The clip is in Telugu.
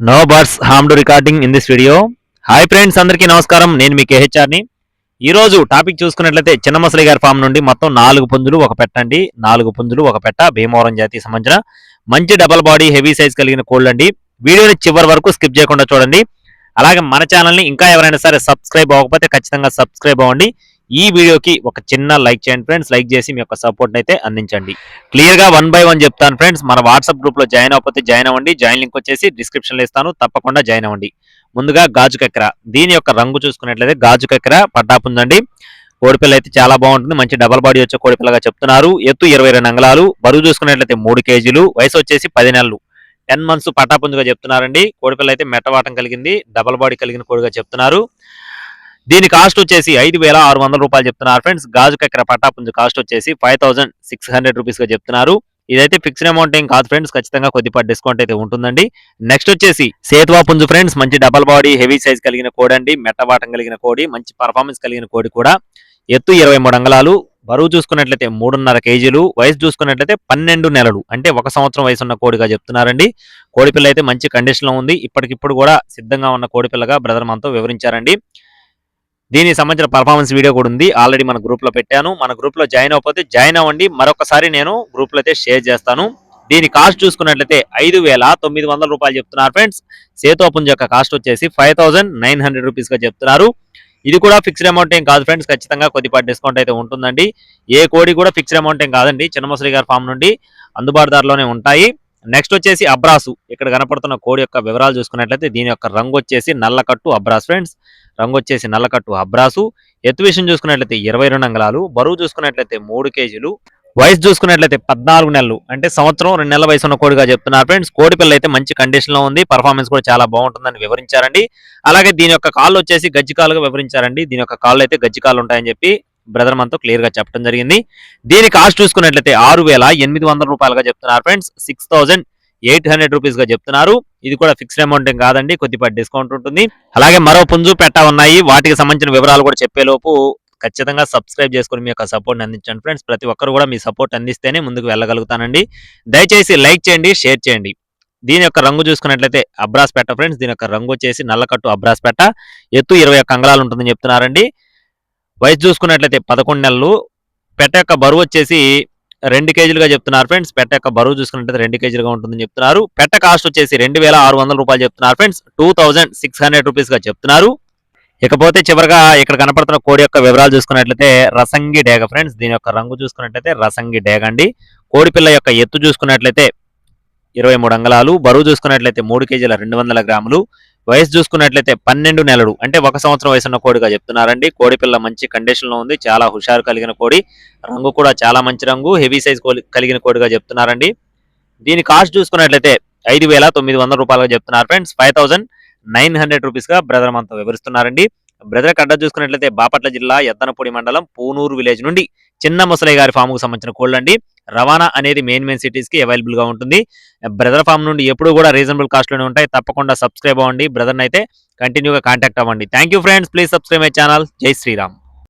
No birds harm to recording in this video. Hi friends, అందరికీ నమస్కారం. నేను మీ కేహెచ్ఆర్ని. ఈ రోజు టాపిక్ చూసుకున్నట్లయితే చిన్న మసలి గారి ఫామ్ నుండి మొత్తం 4 పుంజులు ఒక పెట్టండి. 4 పుంజులు ఒక పెట్ట భీమవరం జాతికి సంబంధించిన మంచి డబల్ బాడీ హెవీ సైజ్ కలిగిన కోళ్ళు అండి. వీడియోని చివరి వరకు స్కిప్ చేయకుండా చూడండి. అలాగే మన ఛానల్ని ఇంకా ఎవరైనా సరే సబ్స్క్రైబ్ అవ్వకపోతే ఖచ్చితంగా సబ్స్క్రైబ్ అవ్వండి. ఈ వీడియోకి ఒక చిన్న లైక్ చేయండి ఫ్రెండ్స్. లైక్ చేసి మీ యొక్క సపోర్ట్ అయితే అందించండి. క్లియర్ గా 1 by 1 చెప్తాను ఫ్రెండ్స్. మన వాట్సాప్ గ్రూప్ లో జాయిన్ అవ్వకపోతే జాయిన్ అవ్వండి. జాయిన్ లింక్ వచ్చేసి డిస్క్రిప్షన్ లో ఇస్తాను, తప్పకుండా జాయిన్ అవ్వండి. ముందుగా గాజు కక్కెర. దీని యొక్క రంగు చూసుకున్నట్లయితే గాజు కక్కెర పట్టాపుందండి. కోడిపిల్ల అయితే చాలా బాగుంటుంది. మంచి డబల్ బాడీ వచ్చే కోడిపిల్లగా చెప్తున్నారు. ఎత్తు 22 అంగుళాలు, బరువు చూసుకున్నట్లయితే 3 కేజీలు, వయసు వచ్చేసి 10 నెలలు, 10 months పట్టాపుంజుగా చెప్తున్నారండి. కోడిపిల్ల అయితే మెట్టవాటం కలిగింది, డబల్ బాడీ కలిగిన కోడిగా చెప్తున్నారు. దీని కాస్ట్ వచ్చేసి 5,600 రూపాయలు చెప్తున్నారు ఫ్రెండ్స్. గాజు కక్కెర పట్టాపుంజు కాస్ట్ వచ్చేసి 5,600 రూపీస్ గా చెప్తున్నారు. ఇదైతే ఫిక్స్డ్ అమౌంట్ ఏం కాదు ఫ్రెండ్స్, ఖచ్చితంగా కొద్దిపాటి డిస్కౌంట్ అయితే ఉంటుందండి. నెక్స్ట్ వచ్చేసి సేతువా పుంజు ఫ్రెండ్స్. మంచి డబల్ బాడీ హెవీ సైజ్ కలిగిన కోడి అండి. మెట్టవాటం కలిగిన కోడి, మంచి పర్ఫార్మెన్స్ కలిగిన కోడి కూడా. ఎత్తు 23 అంగుళాలు, బరువు చూసుకున్నట్లయితే 3.5 కేజీలు, వయసు చూసుకున్నట్లయితే 12 నెలలు, అంటే 1 సంవత్సరం వయసు ఉన్న కోడిగా చెప్తున్నారండి. కోడిపిల్ల అయితే మంచి కండిషన్ లో ఉంది. ఇప్పటికిప్పుడు కూడా సిద్ధంగా ఉన్న కోడిపిల్లగా బ్రదర్ మనతో వివరించారండి. దీనికి సంబంధించిన పర్ఫార్మెన్స్ వీడియో కూడా ఉంది, ఆల్రెడీ మన గ్రూప్ లో పెట్టాను. మన గ్రూప్ లో జాయిన్ అవ్వకపోతే జాయిన్ అవ్వండి. మరొకసారి నేను గ్రూప్ లో అయితే షేర్ చేస్తాను. దీని కాస్ట్ చూసుకున్నట్లయితే 5,900 రూపాయలు చెప్తున్నారు ఫ్రెండ్స్. సేతోపుంజ యొక్క కాస్ట్ వచ్చేసి 5,900 రూపీస్ గా చెప్తున్నారు. ఇది కూడా ఫిక్స్డ్ అమౌంట్ ఏం కాదు ఫ్రెండ్స్, ఖచ్చితంగా కొద్దిపాటి డిస్కౌంట్ అయితే ఉంటుందండి. ఏ కోడి కూడా ఫిక్స్డ్ అమౌంట్ ఏం కాదండి. చిన్నమసలి గారి ఫామ్ నుండి అందుబాటుదారులోనే ఉంటాయి. నెక్స్ట్ వచ్చేసి అబ్రాసు. ఇక్కడ కనపడుతున్న కోడి యొక్క వివరాలు చూసుకున్నట్లయితే దీని యొక్క రంగు వచ్చేసి నల్లకట్టు అబ్రాస్ ఫ్రెండ్స్. రంగు వచ్చేసి నల్లకట్టు అబ్రాసు. ఎత్తు విషయం చూసుకున్నట్లయితే 22 అంగుళాలు, బరువు చూసుకున్నట్లయితే 3 కేజీలు, వయసు చూసుకున్నట్లయితే 14 నెలలు, అంటే సంవత్సరం 2 నెలల వయసు ఉన్న కోడిగా చెప్తున్నారు ఫ్రెండ్స్. కోడి పిల్ల అయితే మంచి కండిషన్ లో ఉంది, పర్ఫార్మెన్స్ కూడా చాలా బాగుంటుందని వివరించారండి. అలాగే దీని యొక్క కాళ్ళు వచ్చేసి గజ్జికాలుగా వివరించారండి. దీని యొక్క కాళ్ళు అయితే గజ్జికాలు ఉంటాయని చెప్పి బ్రదర్ మనతో క్లియర్ గా చెప్పడం జరిగింది. దీని కాస్ట్ చూసుకున్నట్లయితే 6,800 రూపాయలుగా చెప్తున్నారు ఫ్రెండ్స్. 6,800 రూపీస్ గా చెప్తున్నారు. ఇది కూడా ఫిక్స్డ్ అమౌంట్ ఏం కాదండి, కొద్దిపాటి డిస్కౌంట్ ఉంటుంది. అలాగే మరో పుంజు పెట్ట ఉన్నాయి, వాటికి సంబంధించిన వివరాలు కూడా చెప్పేలోపు ఖచ్చితంగా సబ్స్క్రైబ్ చేసుకుని మీ యొక్క సపోర్ట్ అందించండి ఫ్రెండ్స్. ప్రతి ఒక్కరు కూడా మీ సపోర్ట్ అందిస్తేనే ముందుకు వెళ్ళగలుగుతానండి. దయచేసి లైక్ చేయండి, షేర్ చేయండి. దీని యొక్క రంగు చూసుకున్నట్లయితే అబ్రాస్ పెట్ట ఫ్రెండ్స్. దీని యొక్క రంగు వచ్చేసి నల్లకట్టు అబ్రాస్ పెట్ట. ఎత్తు 21 అంగుళాలు ఉంటుందని చెప్తున్నారండి. వయసు చూసుకున్నట్లయితే 11 నెలలు. పెట్ట యొక్క బరువు వచ్చేసి 2 కేజీలుగా చెప్తున్నారు ఫ్రెండ్స్. పెట్ట యొక్క బరువు చూసుకున్నట్లయితే 2 కేజీలుగా ఉంటుందని చెప్తున్నారు. పెట్ట కాస్ట్ వచ్చేసి 2,600 రూపాయలు చెప్తున్నారు ఫ్రెండ్స్. 2,600 రూపీస్ గా చెప్తున్నారు. ఇకపోతే చివరిగా ఇక్కడ కనపడుతున్న కోడి యొక్క వివరాలు చూసుకున్నట్లయితే రసంగి డేగ ఫ్రెండ్స్. దీని యొక్క రంగు చూసుకున్నట్లయితే రసంగి డేగ అండి. కోడి పిల్ల యొక్క ఎత్తు చూసుకున్నట్లయితే 23 అంగుళాలు, బరువు చూసుకున్నట్లయితే 3 కేజీల 200 గ్రాములు, వయసు చూసుకున్నట్లయితే 12 నెలలు, అంటే 1 సంవత్సరం వయసున్న కోడిగా చెప్తున్నారండి. కోడి పిల్ల మంచి కండిషన్ లో ఉంది, చాలా హుషారు కలిగిన కోడి. రంగు కూడా చాలా మంచి రంగు, హెవీ సైజ్ కలిగిన కోడిగా చెప్తున్నారండి. దీని కాస్ట్ చూసుకున్నట్లయితే 5,900 రూపాయలుగా చెప్తున్నారు ఫ్రెండ్స్. 5,900 రూపీస్ గా బ్రదర్ మనతో వివరిస్తున్నారండి. బ్రదర్ అడ్డా చూసుకున్నట్లయితే బాపట్ల జిల్లా ఎద్దనపూడి మండలం పూనూరు విలేజ్ నుండి చిన్న ముసలయ్య గారి ఫామ్ కు సంబంధించిన కోళ్ళు అండి. రవాణా అనేది మెయిన్ సిటీస్ కి అవైలబుల్ గా ఉంటుంది. బ్రదర్ ఫామ్ నుండి ఎప్పుడు కూడా రీజనబుల్ కాస్ట్ లోనే ఉంటాయి. తప్పకుండా సబ్స్క్రైబ్ అవ్వండి, బ్రదర్ అయితే కంటిన్యూగా కాంటాక్ట్ అవ్వండి. Thank you friends, please subscribe my channel. జై శ్రీరామ్.